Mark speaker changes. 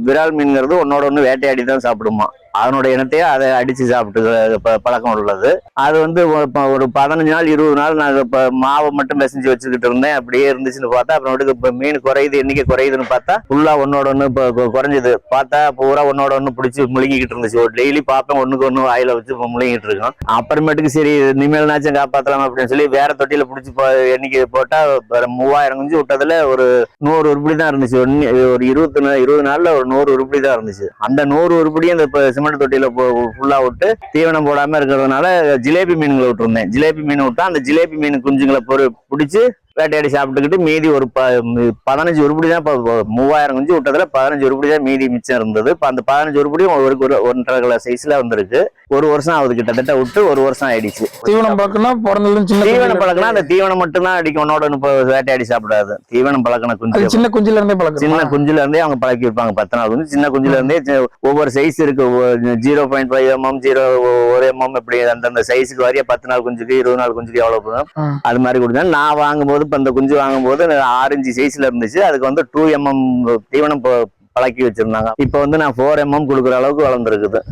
Speaker 1: விரால் மீன்கிறது ஒன்னோட ஒன்று வேட்டையாடி தான் சாப்பிடுமா. அதனுடைய இனத்தையே அதை அடிச்சு சாப்பிட்டு பழக்கம் உள்ளது. அது வந்து ஒரு 15 நாள் 20 நாள் நான் இப்ப மாவை மட்டும் பிசைஞ்சு வச்சுக்கிட்டு இருந்தேன். அப்படியே இருந்துச்சுன்னு பார்த்தா அப்புறம் இப்ப மீன் குறையுது, எண்ணிக்கை குறையுதுன்னு பார்த்தா ஃபுல்லா ஒன்னோட ஒண்ணு இப்ப குறைஞ்சது. பார்த்தா பூரா ஒன்னோட ஒண்ணு பிடிச்சி முழுங்கிட்டு இருந்துச்சு. ஒரு டெய்லி பார்ப்பேன், ஒண்ணுக்கு ஒண்ணு வாயில வச்சு முழுங்கிட்டு இருக்கோம். அப்புறமேட்டுக்கு சரி இனிமேல்னாச்சும் காப்பாத்தலாம் அப்படின்னு சொல்லி வேற தொட்டியில பிடிச்சி எண்ணிக்கை போட்டா 3000 குஞ்சு விட்டதுல ஒரு 100 உருப்படி தான் இருந்துச்சு. ஒரு 20 நாள்ல ஒரு 100 உருப்படி தான் இருந்துச்சு. அந்த 100 உருப்படியும் இந்த சிமெண்ட் தொட்டியில ஃபுல்லா விட்டு தீவனம் போடாம இருக்கிறதுனால ஜிலேபி மீன்களை விட்டுருந்தேன். ஜிலேபி மீன் விட்டா அந்த ஜிலேபி மீன் குஞ்சுங்களை பிடிச்சு வேட்டையாடி சாப்பிட்டுக்கிட்டு மீதி ஒரு 15 உருப்படி தான். 3000 குஞ்சு விட்டதுல 15 உருப்படி தான் மீதி மிச்சம் இருந்தது. இப்ப அந்த 15 உருப்படியும் ஒரு 1.5 கிலோ சைஸ்ல வந்திருக்கு. ஒரு வருஷம் ஆகுது, கிட்டத்தட்ட விட்டு ஒரு வருஷம் ஆயிடுச்சு.
Speaker 2: தீவனம் பழக்கம்னா
Speaker 1: தீவனம் பழக்கம்னா அந்த தீவனம் மட்டும் தான் அடிக்கும், ஒன்னோட வேட்டையாடி சாப்பிடாது. தீவனம் பழக்கின குஞ்சு
Speaker 2: சின்ன குஞ்சுல இருந்தே பழக்கம்.
Speaker 1: சின்ன குஞ்சுல இருந்தே அவங்க பழக்கி வைப்பாங்க. 10 நாள் குஞ்சு சின்ன குஞ்சுல இருந்தே ஒவ்வொரு சைஸ் இருக்கு. 0.5 mm 1 mm இப்படி அந்தந்த சைஸுக்கு வரைய 10 நாள் குஞ்சுக்கு 20 நாள் குஞ்சுக்கு எவ்வளவு போதும் அது மாதிரி கொடுத்தேன். நான் வாங்கும்போது இப்ப அந்த குஞ்சு வாங்கும்போது 6 இன்ச்சு சைஸ்ல இருந்துச்சு. அதுக்கு வந்து 2 mm தீவனம் பழக்கி வச்சிருந்தாங்க. இப்ப வந்து நான் 4 mm கொடுக்குற அளவுக்கு வளர்ந்துருக்குது.